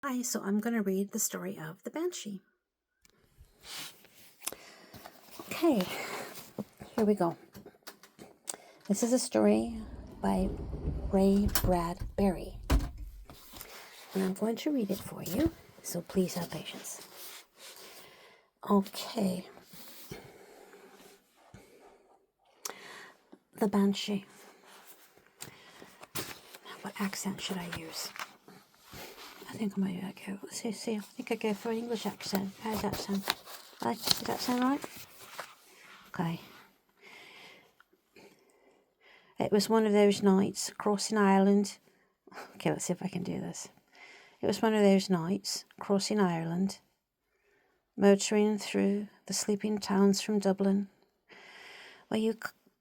Hi, so I'm going to read the story of the Banshee. Okay, here we go. This is a story by Ray Bradbury, and I'm going to read it for you, so please have patience. Okay. The Banshee. What accent should I use? I think I might go. Let's see. I think I go for an English accent. How does that sound? Does that sound right? Okay. It was one of those nights crossing Ireland. Okay, let's see if I can do this. It was one of those nights crossing Ireland, motoring through the sleeping towns from Dublin, where you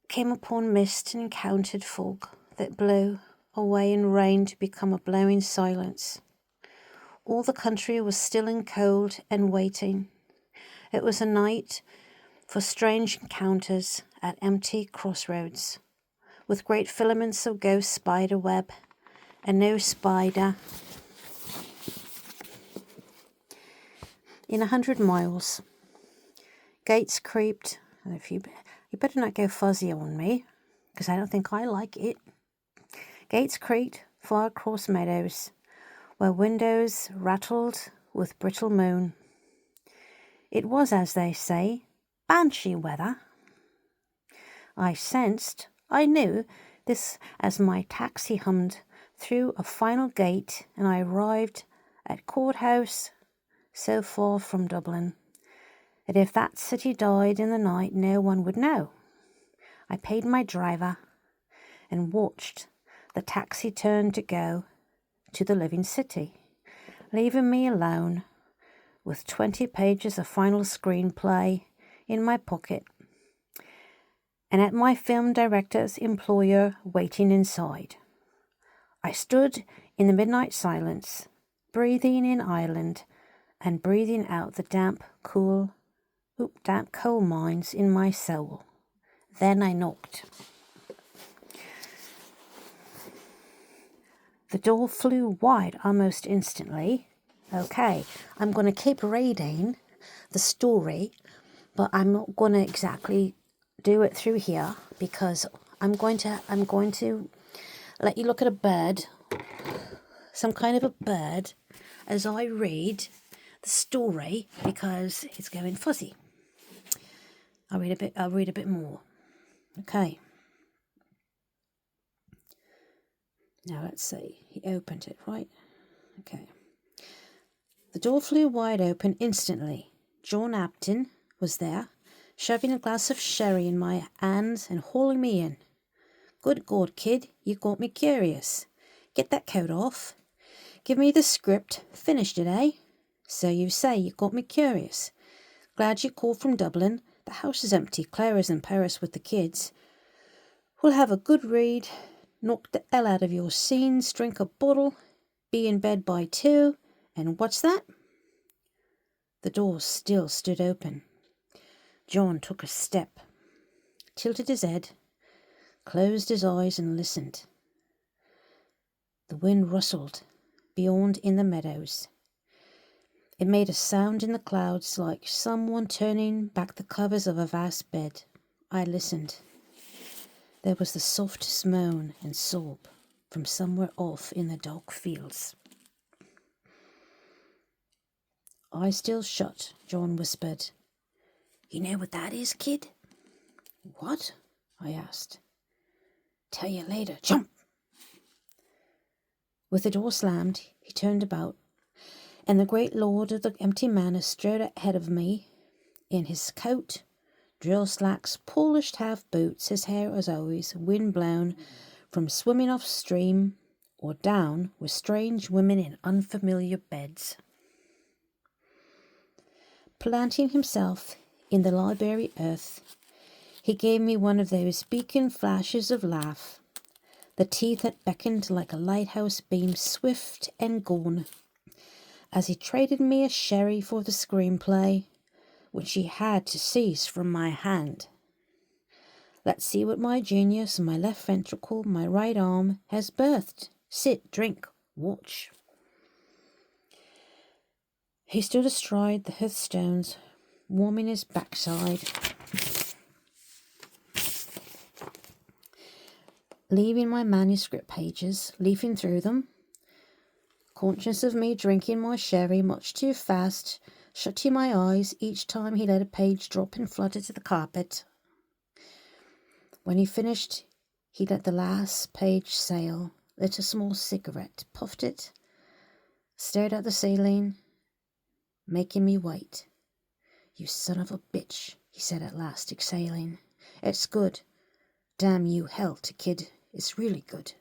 came upon mist and encountered fog that blew away in rain to become a blowing silence. All the country was still and cold and waiting. It was a night for strange encounters at empty crossroads, with great filaments of ghost spider web, and no spider in 100 miles. Gates creaked, and if you better not go fuzzy on me, because I don't think I like it. Gates creaked far across meadows, where windows rattled with brittle moon. It was, as they say, Banshee weather. I knew this as my taxi hummed through a final gate and I arrived at courthouse so far from Dublin that if that city died in the night, no one would know. I paid my driver and watched the taxi turn to go to the living city, leaving me alone with 20 pages of final screenplay in my pocket and at my film director's employer waiting inside. I stood in the midnight silence, breathing in Ireland and breathing out the damp coal mines in my soul. Then I knocked. The door flew wide almost instantly. Okay, I'm going to keep reading the story, but I'm not going to exactly do it through here because I'm going to let you look at a bird, some kind of a bird, as I read the story because it's going fuzzy. I'll read a bit more. Okay. Now let's see. He opened it, right? Okay. The door flew wide open instantly. John Apton was there, shoving a glass of sherry in my hands and hauling me in. Good God, kid, you got me curious. Get that coat off. Give me the script. Finished it, eh? So you say you got me curious. Glad you called from Dublin. The house is empty. Clara's in Paris with the kids. We'll have a good read. Knock the hell out of your scenes. Drink a bottle. Be in bed by 2. And what's that? The door still stood open. John took a step, tilted his head, closed his eyes and listened. The wind rustled beyond in the meadows. It made a sound in the clouds like someone turning back the covers of a vast bed. I listened. There was the softest moan and sob from somewhere off in the dark fields. Eyes still shut, John whispered. You know what that is, kid? What? I asked. Tell you later. Jump! With the door slammed, he turned about, and the great lord of the empty manor strode ahead of me in his coat, drill slacks, polished half boots, his hair as always wind-blown from swimming off stream or down with strange women in unfamiliar beds. Planting himself in the library earth, he gave me one of those beacon flashes of laugh, the teeth that beckoned like a lighthouse beam swift and gone, as he traded me a sherry for the screenplay, which he had to seize from my hand. Let's see what my genius, my left ventricle, my right arm has birthed. Sit, drink, watch. He stood astride the hearthstones, warming his backside, leaving my manuscript pages, leafing through them, conscious of me drinking my sherry much too fast, shutting my eyes each time he let a page drop and flutter to the carpet. When he finished, he let the last page sail, lit a small cigarette, puffed it, stared at the ceiling, making me wait. "You son of a bitch," he said at last, exhaling. "It's good. Damn you hell to kid. It's really good."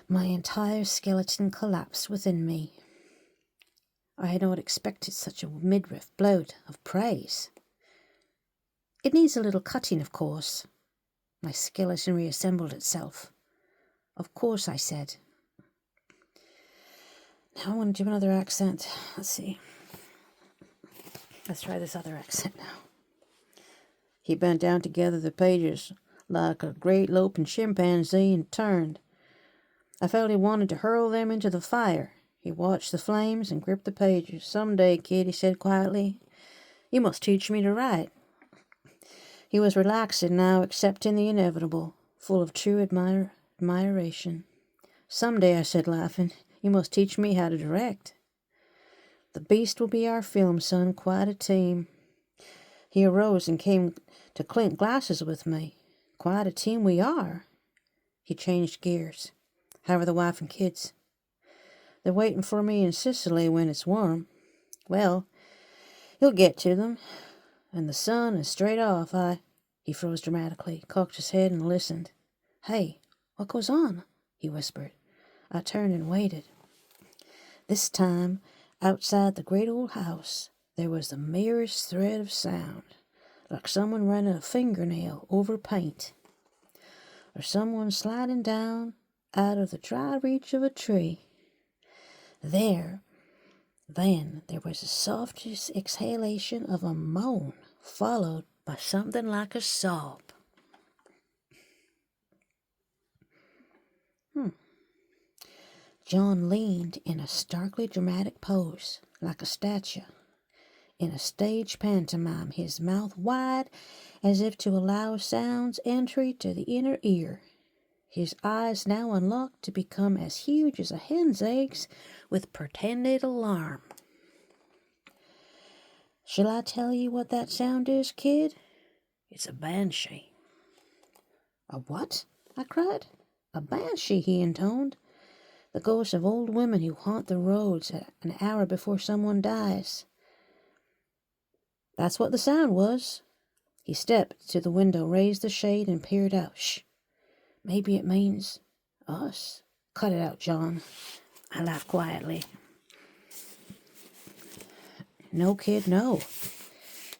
My entire skeleton collapsed within me. I had not expected such a midriff blow of praise. "It needs a little cutting, of course." My skeleton reassembled itself. "Of course," I said. Now I want to do another accent. Let's see. Let's try this other accent now. He bent down to gather the pages like a great loping chimpanzee and turned. I felt he wanted to hurl them into the fire. He watched the flames and gripped the pages. "Someday, kid," he said quietly, "you must teach me to write." He was relaxing now, accepting the inevitable, full of true admiration. "Someday," I said, laughing, "you must teach me how to direct." "The beast will be our film, son. Quite a team." He arose and came to clink glasses with me. "Quite a team we are." He changed gears. "How are the wife and kids?" "They're waiting for me in Sicily when it's warm." "Well, you'll get to them. And the sun is straight off. He froze dramatically, cocked his head and listened. "Hey, what goes on?" he whispered. I turned and waited. This time, outside the great old house, there was the merest thread of sound, like someone running a fingernail over paint, or someone sliding down out of the dry reach of a tree. Then there was the softest exhalation of a moan, followed by something like a sob. John leaned in a starkly dramatic pose, like a statue, in a stage pantomime, his mouth wide as if to allow sound's entry to the inner ear. His eyes now unlocked to become as huge as a hen's eggs with pretended alarm. "Shall I tell you what that sound is, kid? It's a banshee." "A what?" I cried. "A banshee," he intoned. "The ghosts of old women who haunt the roads at an hour before someone dies." That's what the sound was. He stepped to the window, raised the shade, and peered out. "Shh! Maybe it means us." "Cut it out, John." I laughed quietly. "No, kid, no."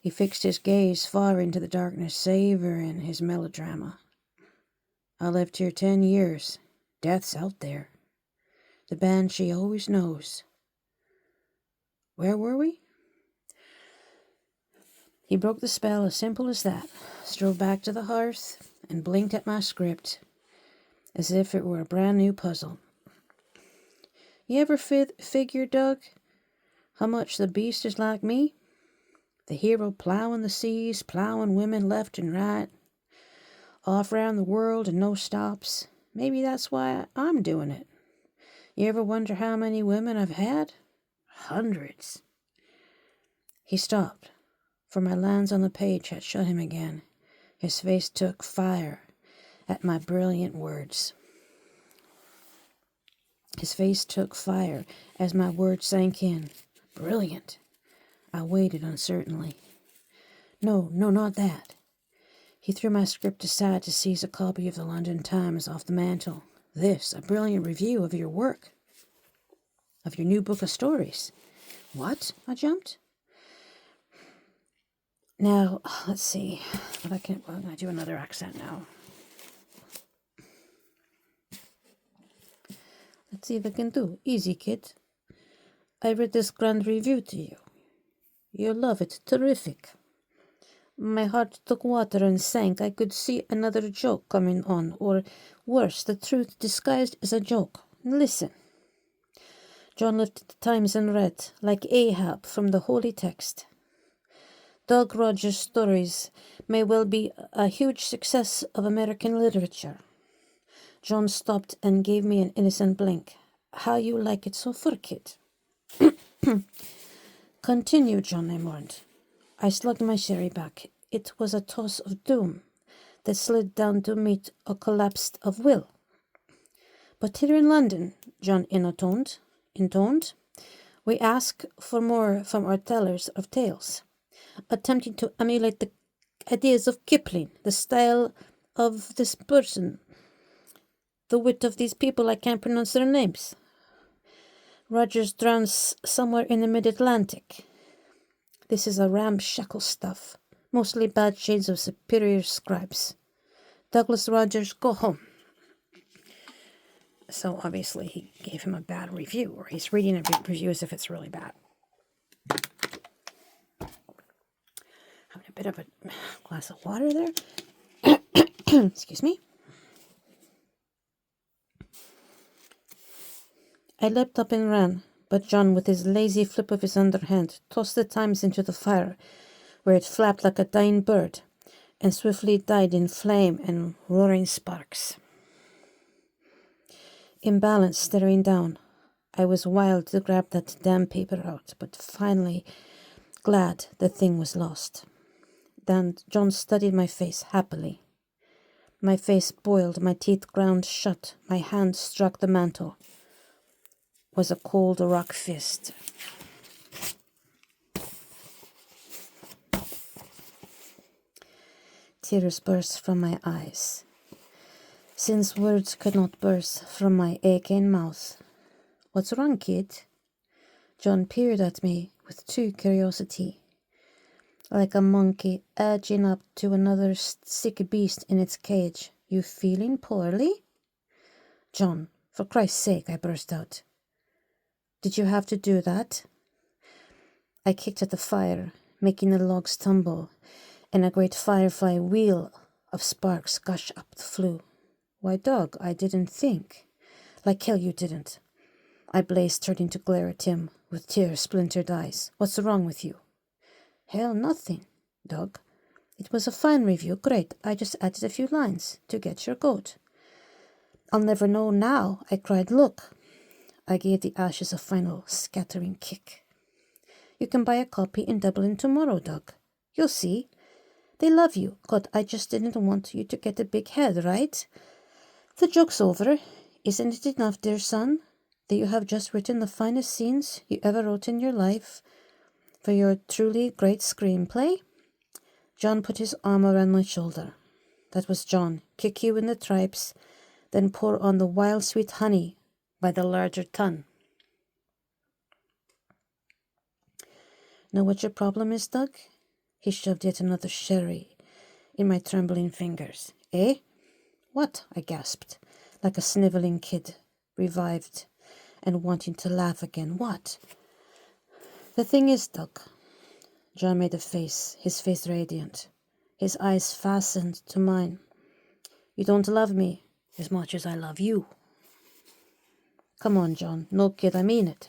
He fixed his gaze far into the darkness, savoring his melodrama. "I lived here 10 years. Death's out there. The banshee always knows." Where were we? He broke the spell as simple as that, strode back to the hearth, and blinked at my script, as if it were a brand new puzzle. "You ever figure, Doug, how much the beast is like me? The hero plowing the seas, plowing women left and right, off round the world and no stops. Maybe that's why I'm doing it. You ever wonder how many women I've had? Hundreds." He stopped, for my lines on the page had shut him again. His face took fire at my brilliant words. His face took fire as my words sank in. Brilliant. I waited uncertainly. No, not that." He threw my script aside to seize a copy of the London Times off the mantel. "This, a brilliant review of your work, of your new book of stories." "What?" I jumped. Now, let's see. I'm going to do another accent now. Let's see if I can do. Easy, kid. "I read this grand review to you. You'll love it. Terrific." My heart took water and sank. I could see another joke coming on, or worse, the truth disguised as a joke. Listen. John lifted the Times and read, like Ahab from the holy text. Doug Rogers' stories may well be a huge success of American literature. John stopped and gave me an innocent blink. How you like it so far, kid? Continue, John, I mourned. I slugged my sherry back. It was a toss of doom that slid down to meet a collapse of will. But here in London, John intoned, we ask for more from our tellers of tales, attempting to emulate the ideas of Kipling, the style of this person, the wit of these people. I can't pronounce their names. Rogers drowns somewhere in the mid-Atlantic. This is a ramshackle stuff, mostly bad shades of superior scribes. Douglas Rogers, go home. So obviously he gave him a bad review, or he's reading a review as if it's really bad. Having a bit of a glass of water there. Excuse me. I leapt up and ran, but John, with his lazy flip of his underhand, tossed the Times into the fire, where it flapped like a dying bird, and swiftly died in flame and roaring sparks. Imbalanced, staring down, I was wild to grab that damn paper out, but finally glad the thing was lost. Then John studied my face happily. My face boiled, my teeth ground shut, my hand struck the mantle. Was a cold rock fist. Tears burst from my eyes, since words could not burst from my aching mouth. What's wrong, kid? John peered at me with true curiosity, like a monkey edging up to another sick beast in its cage. You feeling poorly? John, for Christ's sake, I burst out. Did you have to do that? I kicked at the fire, making the logs tumble, and a great firefly wheel of sparks gush up the flue. Why, Doug, I didn't think. Like hell you didn't. I blazed, turning to glare at him with tear-splintered eyes. What's wrong with you? Hell, nothing, Doug. It was a fine review, great. I just added a few lines to get your goat. I'll never know now, I cried. Look. I gave the ashes a final scattering kick. You can buy a copy in Dublin tomorrow, Doug. You'll see. They love you. God, I just didn't want you to get a big head, right? The joke's over. Isn't it enough, dear son, that you have just written the finest scenes you ever wrote in your life for your truly great screenplay? John put his arm around my shoulder. That was John. Kick you in the tripes, then pour on the wild sweet honey by the larger ton. Know what your problem is, Doug? He shoved yet another sherry in my trembling fingers. Eh? What? I gasped, like a snivelling kid, revived and wanting to laugh again. What? The thing is, Doug. John made a face, his face radiant, his eyes fastened to mine. You don't love me as much as I love you. Come on, John. No, kid, I mean it.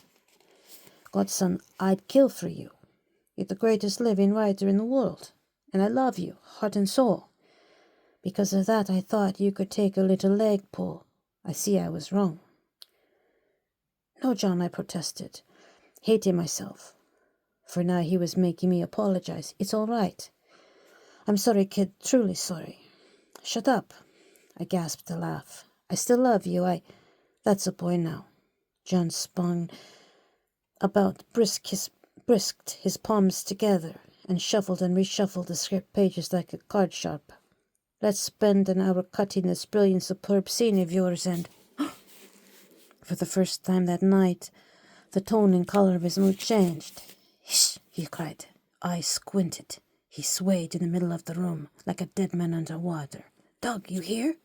Godson, I'd kill for you. You're the greatest living writer in the world, and I love you, heart and soul. Because of that, I thought you could take a little leg pull. I see I was wrong. No, John, I protested, hating myself. For now he was making me apologize. It's all right. I'm sorry, kid, truly sorry. Shut up, I gasped to laugh. I still love you, That's a boy now. John spun about, brisked his palms together, and shuffled and reshuffled the script pages like a card sharp. Let's spend an hour cutting this brilliant, superb scene of yours, and for the first time that night, the tone and color of his mood changed. Hish, he cried. Eyes squinted. He swayed in the middle of the room like a dead man under water. Doug, you hear?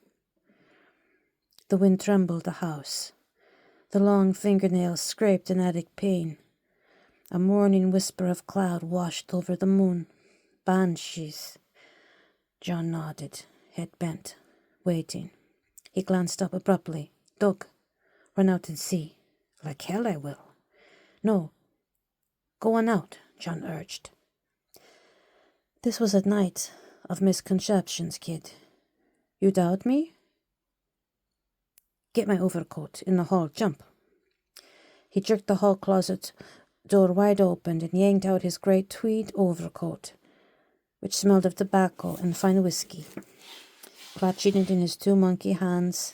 The wind trembled the house. The long fingernails scraped an attic pane. A morning whisper of cloud washed over the moon. Banshees. John nodded, head bent, waiting. He glanced up abruptly. Doug, run out and see. Like hell I will. No, go on out, John urged. This was a night of misconceptions, kid. You doubt me? Get my overcoat in the hall, jump. He jerked the hall closet door wide open and yanked out his great tweed overcoat, which smelled of tobacco and fine whiskey. Clutching it in his two monkey hands,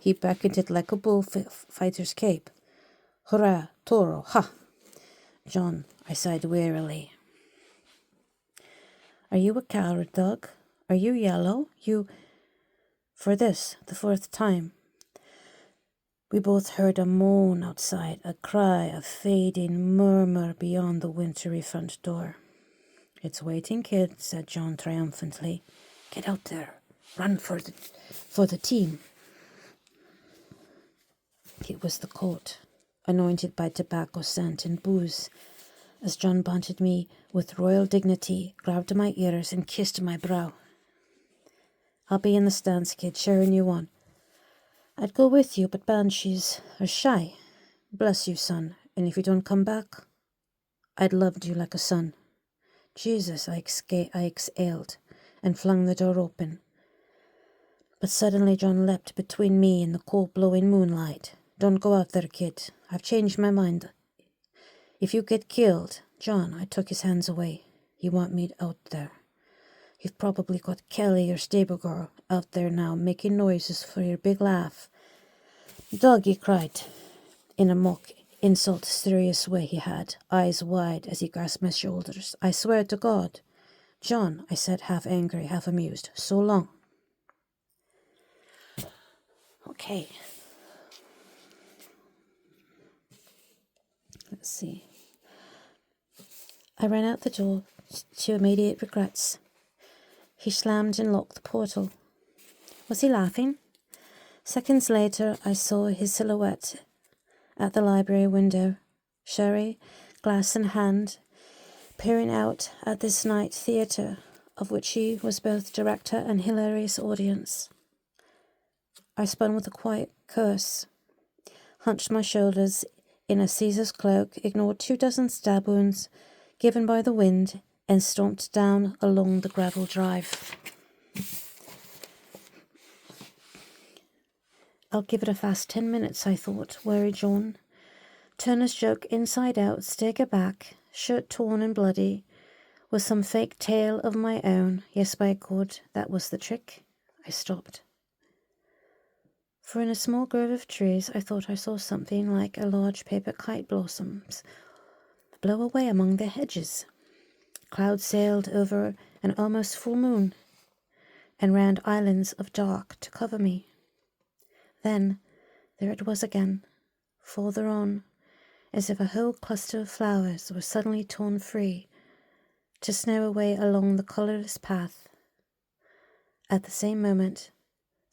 he beckoned it like a bullfighter's cape. Hurrah, Toro, ha! John, I sighed wearily. Are you a coward, dog? Are you yellow? For this, the fourth time. We both heard a moan outside, a cry, a fading murmur beyond the wintry front door. It's waiting, kid, said John triumphantly. Get out there. Run for the team. It was the coat, anointed by tobacco scent and booze, as John bunted me with royal dignity, grabbed my ears and kissed my brow. I'll be in the stands, kid, cheering you on. I'd go with you, but Banshees are shy. Bless you, son, and if you don't come back, I'd loved you like a son. Jesus, I exhaled and flung the door open. But suddenly John leapt between me and the cold-blowing moonlight. Don't go out there, kid. I've changed my mind. If you get killed, John, I took his hands away. You want me out there. You've probably got Kelly, your stable girl, out there now making noises for your big laugh. Dog, he cried, in a mock, insult, serious way he had, eyes wide as he grasped my shoulders. I swear to God. John, I said, half angry, half amused. So long. Okay. Let's see. I ran out the door to immediate regrets. He slammed and locked the portal. Was he laughing? Seconds later, I saw his silhouette at the library window, sherry, glass in hand, peering out at this night theatre, of which he was both director and hilarious audience. I spun with a quiet curse, hunched my shoulders in a Caesar's cloak, ignored 24 stab wounds given by the wind, and stomped down along the gravel drive. I'll give it a fast 10 minutes, I thought, wary John. Turner's joke inside out, stagger back, shirt torn and bloody, with some fake tale of my own. Yes, by God, that was the trick. I stopped. For in a small grove of trees, I thought I saw something like a large paper kite blossoms blow away among the hedges. Clouds sailed over an almost full moon, and round islands of dark to cover me. Then there it was again, farther on, as if a whole cluster of flowers were suddenly torn free to snow away along the colourless path. At the same moment,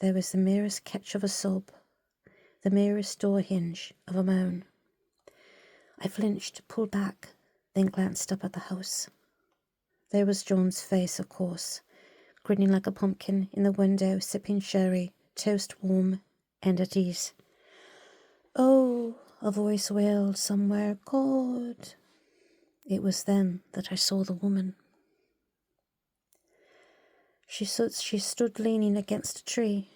there was the merest catch of a sob, the merest door hinge of a moan. I flinched, pulled back, then glanced up at the house. There was John's face, of course, grinning like a pumpkin in the window, sipping sherry, toast warm and at ease. Oh, a voice wailed somewhere, God. It was then that I saw the woman. She stood leaning against a tree,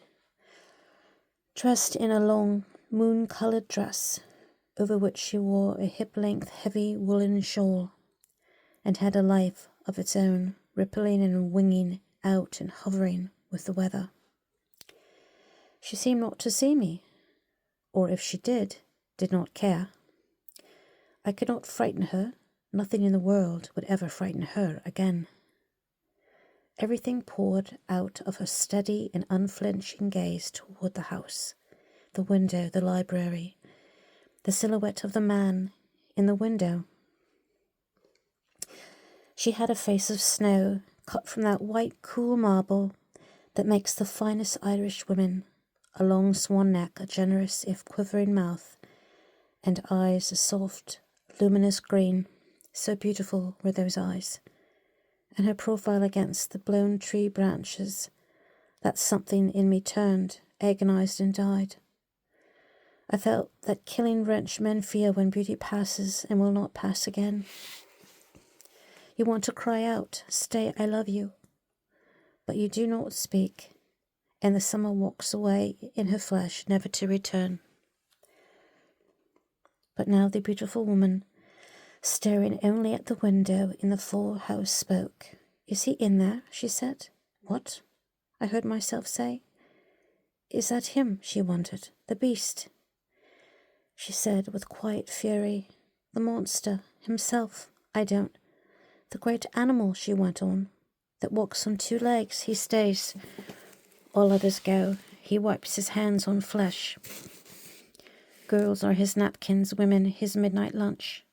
dressed in a long, moon-coloured dress, over which she wore a hip-length heavy woolen shawl, and had a life of its own, rippling and winging out and hovering with the weather. She seemed not to see me, or if she did not care. I could not frighten her. Nothing in the world would ever frighten her again. Everything poured out of her steady and unflinching gaze toward the house, the window, the library, the silhouette of the man in the window. She had a face of snow, cut from that white, cool marble that makes the finest Irish women, a long swan neck, a generous if quivering mouth, and eyes a soft, luminous green. So beautiful were those eyes, and her profile against the blown tree branches, that something in me turned, agonized and died. I felt that killing wrench men feel when beauty passes and will not pass again. You want to cry out, "Stay, I love you," but you do not speak, and the summer walks away in her flesh, never to return. But now the beautiful woman, staring only at the window in the full house, spoke. "Is he in there?" she said. "What?" I heard myself say. "Is that him?" she wondered. "The beast?" She said with quiet fury. "The monster himself. I don't. The great animal," she went on, "that walks on 2 legs. He stays. All others go. He wipes his hands on flesh. Girls are his napkins, women his midnight lunch.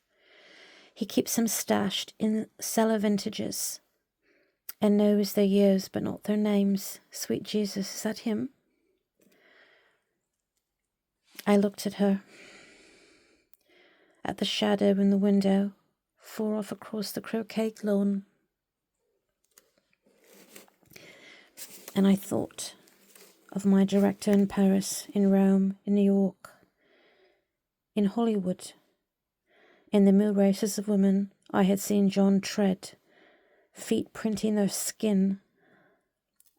He keeps them stashed in cellar vintages and knows their years but not their names. Sweet Jesus, is that him?" I looked at her, at the shadow in the window, far off across the croquet lawn, and I thought of my director in Paris, in Rome, in New York, in Hollywood. In the mill races of women, I had seen John tread, feet printing their skin,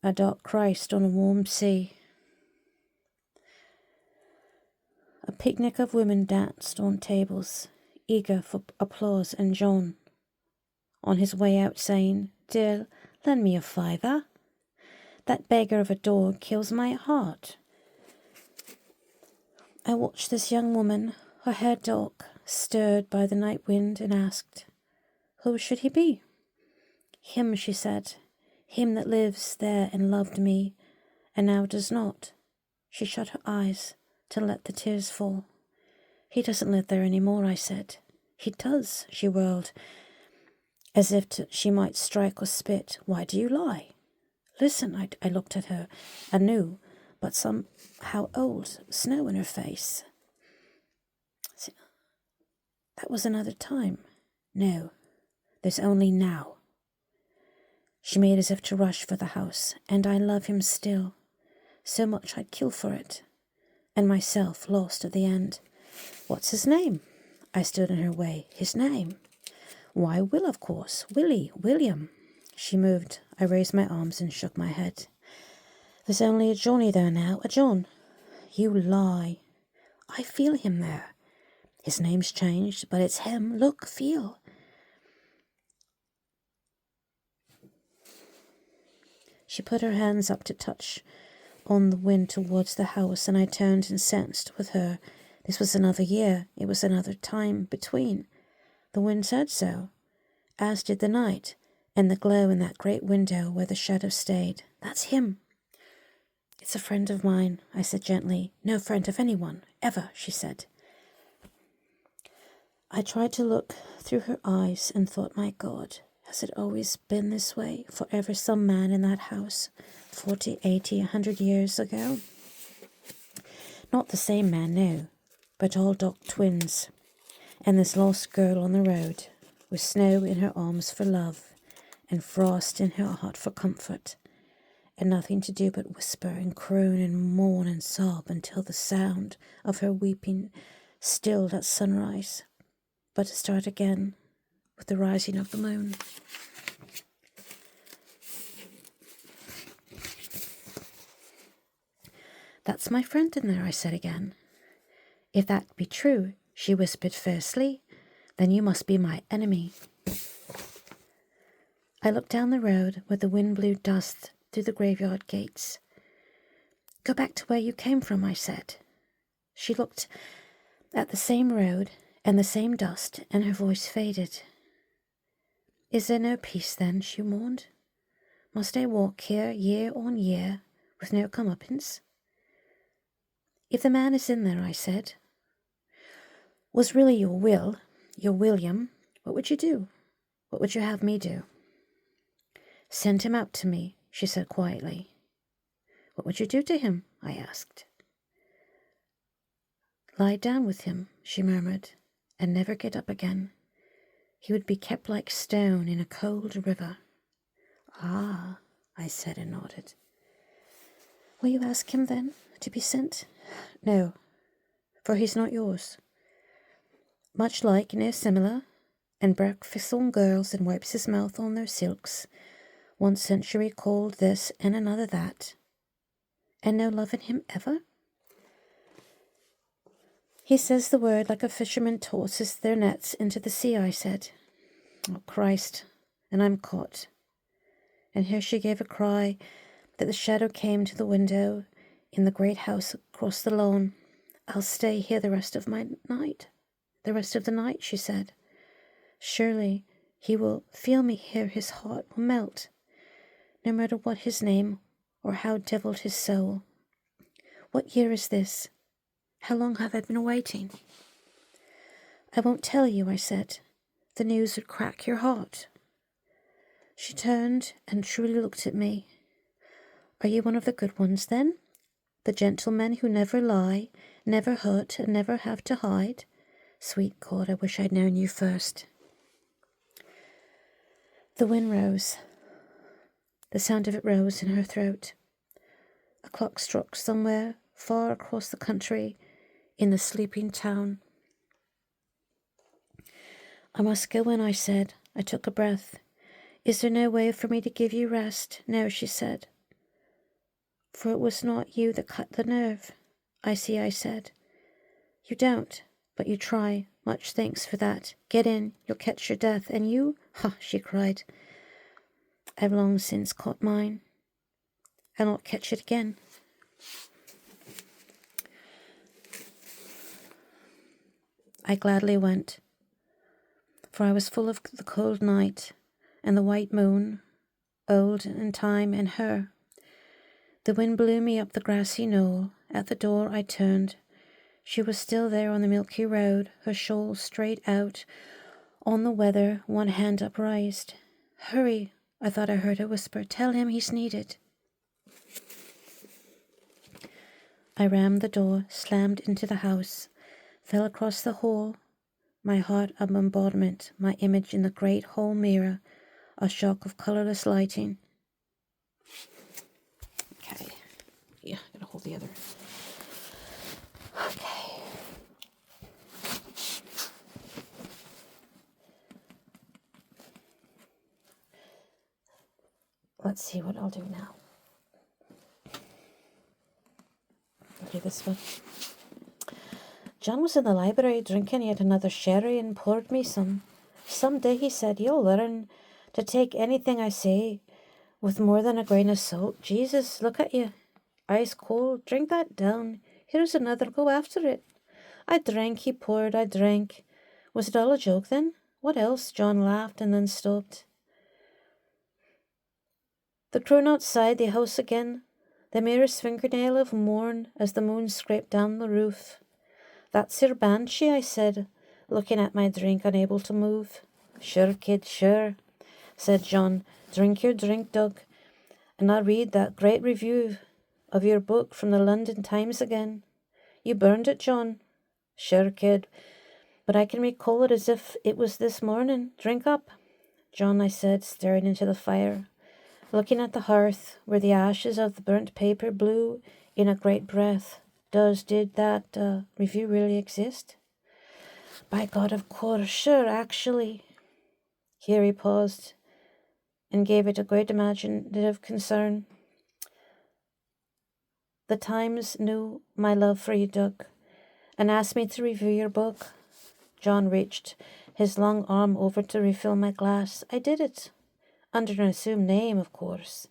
a dark Christ on a warm sea. A picnic of women danced on tables, eager for applause, and John, on his way out, saying, "Dear, lend me a $5. That beggar of a dog kills my heart." I watched this young woman, her hair dark, stirred by the night wind, and asked, "Who should he be?" "Him," she said, "him that lives there and loved me, and now does not." She shut her eyes to let the tears fall. "He doesn't live there any more," I said. "He does," she whirled, as if she might strike or spit. "Why do you lie? Listen." I looked at her, a new, but somehow old, snow in her face. That was another time. No, there's only now. She made as if to rush for the house, and I love him still, so much I'd kill for it, and myself lost at the end. "What's his name?" I stood in her way. "His name? Why, Will, of course. Willie, William." She moved. I raised my arms and shook my head. "There's only a Johnny there now, a John." "You lie. I feel him there. His name's changed, but it's him. Look, feel." She put her hands up to touch on the wind towards the house, and I turned and sensed with her this was another year. It was another time between. The wind said so, as did the night, and the glow in that great window where the shadow stayed. "That's him." "It's a friend of mine," I said gently. "No friend of anyone, ever," she said. I tried to look through her eyes and thought, my God, has it always been this way? Forever some man in that house, 40, 80, 100 years ago? Not the same man, no, but all dog twins. And this lost girl on the road, with snow in her arms for love, and frost in her heart for comfort, and nothing to do but whisper and croon and mourn and sob until the sound of her weeping stilled at sunrise, but to start again with the rising of the moon. "That's my friend in there," I said again. "If that be true," she whispered fiercely, "then you must be my enemy." I looked down the road where the wind blew dust through the graveyard gates. "Go back to where you came from," I said. She looked at the same road and the same dust, and her voice faded. "Is there no peace then?" she mourned. "Must I walk here year on year with no comeuppance?" "If the man is in there," I said, "was really your William, what would you do? What would you have me do?" "Send him out to me," she said quietly. "What would you do to him?" I asked. "Lie down with him," she murmured, "and never get up again. He would be kept like stone in a cold river." "Ah," I said and nodded. "Will you ask him then to be sent?" "No, for he's not yours. Much like, similar, and breakfast on girls and wipes his mouth on their silks. One century called this and another that. And no love in him ever? He says the word like a fisherman tosses their nets into the sea, I said. Oh, Christ, and I'm caught. And here she gave a cry that the shadow came to the window in the great house across the lawn. I'll stay here the rest of the night, she said. Surely he will feel me here, his heart will melt, no matter what his name or how devilled his soul. What year is this? How long have I been waiting? I won't tell you, I said. The news would crack your heart. She turned and truly looked at me. Are you one of the good ones, then? The gentlemen who never lie, never hurt, and never have to hide? Sweet God, I wish I'd known you first. The wind rose. The sound of it rose in her throat. A clock struck somewhere far across the country in the sleeping town. I must go in, I said. I took a breath. Is there no way for me to give you rest? No, she said. For it was not you that cut the nerve. I see, I said. You don't, but you try. Much thanks for that. Get in, you'll catch your death. And you? Ha, she cried. I've long since caught mine. I'll not catch it again. I gladly went, for I was full of the cold night and the white moon, old and time and her. The wind blew me up the grassy knoll. At the door I turned. She was still there on the milky road, her shawl straight out on the weather, one hand upraised. Hurry, I thought I heard her whisper. Tell him he's needed. I rammed the door, slammed into the house, fell across the hall, my heart a bombardment, my image in the great hall mirror, a shock of colourless lighting. Okay. Yeah, I'm going to hold the other. Okay. Let's see what I'll do now. I'll do this one. John was in the library drinking yet another sherry and poured me some. Some day, he said, you'll learn to take anything I say with more than a grain of salt. Jesus, look at you. Ice cold. Drink that down. Here's another. Go after it. I drank, he poured. I drank. Was it all a joke then? What else? John laughed and then stopped. The croon outside the house again, the merest fingernail of morn as the moon scraped down the roof. That's your Banshee, I said, looking at my drink, unable to move. Sure, kid, sure, said John. Drink your drink, Doug, and I'll read that great review of your book from the London Times again. You burned it, John. Sure, kid, but I can recall it as if it was this morning. Drink up. John, I said, staring into the fire, looking at the hearth where the ashes of the burnt paper blew in a great breath. Did that review really exist? By God, of course, sure, actually. Here he paused and gave it a great imaginative concern. The Times knew my love for you, Doug, and asked me to review your book. John reached his long arm over to refill my glass. I did it, under an assumed name, of course.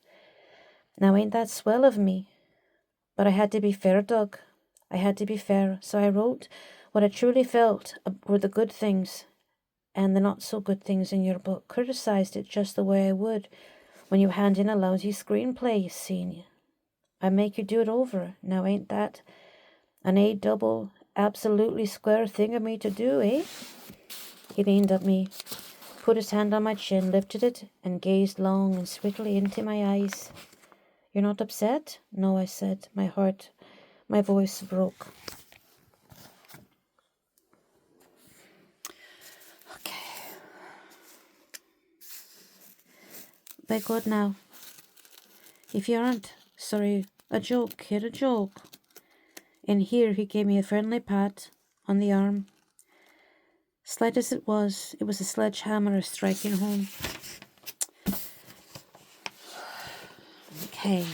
Now, ain't that swell of me? But I had to be fair, Doug. I had to be fair, so I wrote what I truly felt were the good things and the not-so-good things in your book. Criticized it just the way I would when you hand in a lousy screenplay, you see. I make you do it over. Now, ain't that an A-double, absolutely square thing of me to do, eh? He leaned at me, put his hand on my chin, lifted it, and gazed long and sweetly into my eyes. You're not upset? No, I said, my voice broke. Okay. By God, now, if you aren't, sorry, a joke, kid, a joke. and here he gave me a friendly pat on the arm. Slight as it was a sledgehammer striking home. Okay.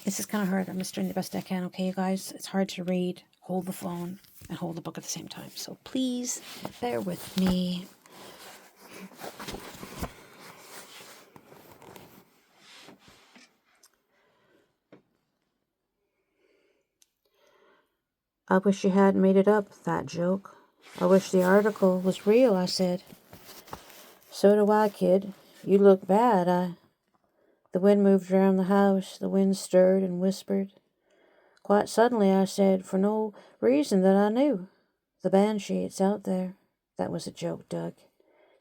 This is kind of hard. I'm just doing the best I can, okay, you guys? It's hard to read, hold the phone, and hold the book at the same time. So please bear with me. I wish you hadn't made it up, that joke. I wish the article was real, I said. So do I, kid. You look bad. The wind moved around the house. The wind stirred and whispered. Quite suddenly, I said, for no reason that I knew. The Banshee, it's out there. That was a joke, Doug.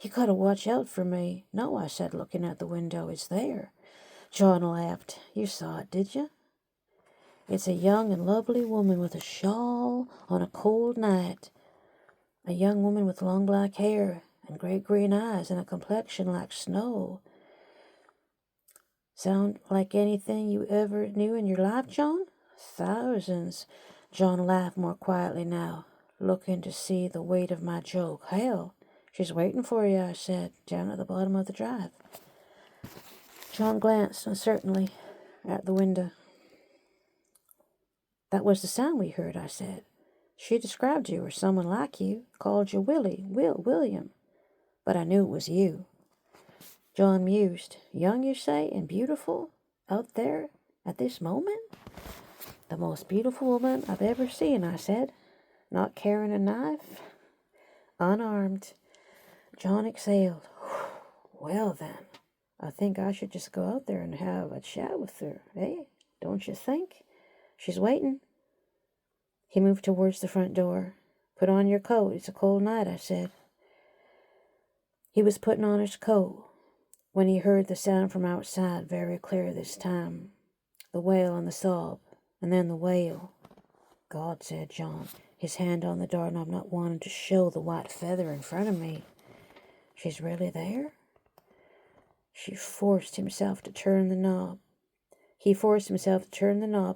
You gotta watch out for me. No, I said, looking out the window. It's there. John laughed. You saw it, did you? It's a young and lovely woman with a shawl on a cold night. A young woman with long black hair and great green eyes and a complexion like snow. Sound like anything you ever knew in your life, John? Thousands. John laughed more quietly now, looking to see the weight of my joke. Hell, she's waiting for you, I said, down at the bottom of the drive. John glanced uncertainly at the window. That was the sound we heard, I said. She described you, or someone like you, called you William. But I knew it was you. John mused. Young, you say, and beautiful? Out there at this moment? The most beautiful woman I've ever seen, I said. Not carrying a knife. Unarmed. John exhaled. Well then, I think I should just go out there and have a chat with her, eh? Don't you think? She's waiting. He moved towards the front door. Put on your coat. It's a cold night, I said. He was putting on his coat when he heard the sound from outside, very clear this time. The wail and the sob, and then the wail. God, said John, his hand on the doorknob, not wanting to show the white feather in front of me. She's really there? He forced himself to turn the knob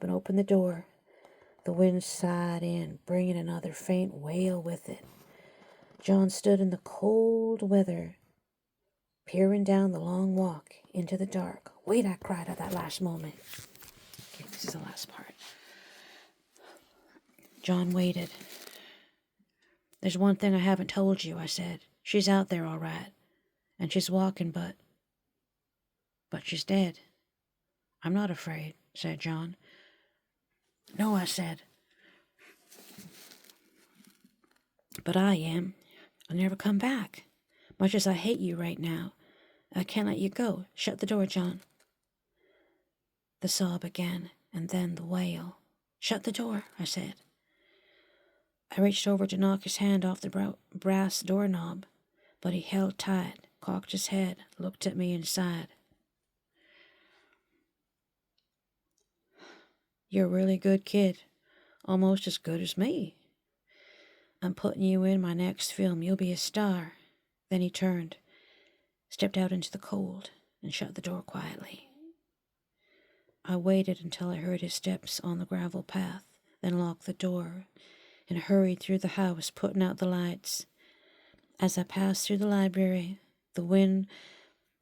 and open the door. The wind sighed in, bringing another faint wail with it. John stood in the cold weather, peering down the long walk into the dark. Wait, I cried at that last moment. Okay, this is the last part. John waited. There's one thing I haven't told you, I said. She's out there all right. And she's walking, but she's dead. I'm not afraid, said John. No, I said. But I am. I'll never come back. Much as I hate you right now, I can't let you go. Shut the door, John. The sob again, and then the wail. Shut the door, I said. I reached over to knock his hand off the brass doorknob, but he held tight, cocked his head, looked at me and sighed. You're a really good kid, almost as good as me. I'm putting you in my next film. You'll be a star. Then he turned, stepped out into the cold, and shut the door quietly. I waited until I heard his steps on the gravel path, then locked the door, and hurried through the house, putting out the lights. As I passed through the library, the wind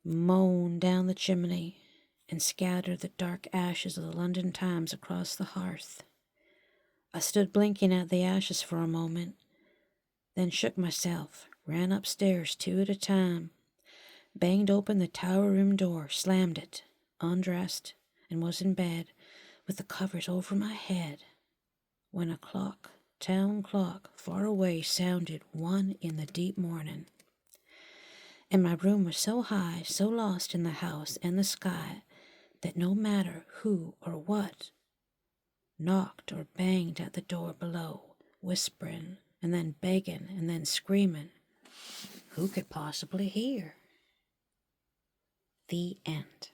moaned down the chimney and scattered the dark ashes of the London Times across the hearth. I stood blinking at the ashes for a moment, then shook myself, ran upstairs 2 at a time, banged open the tower room door, slammed it, undressed, and was in bed with the covers over my head when a clock, town clock, far away sounded 1 in the deep morning. And my room was so high, so lost in the house and the sky, that no matter who or what knocked or banged at the door below, whispering and then begging and then screaming, who could possibly hear? The end.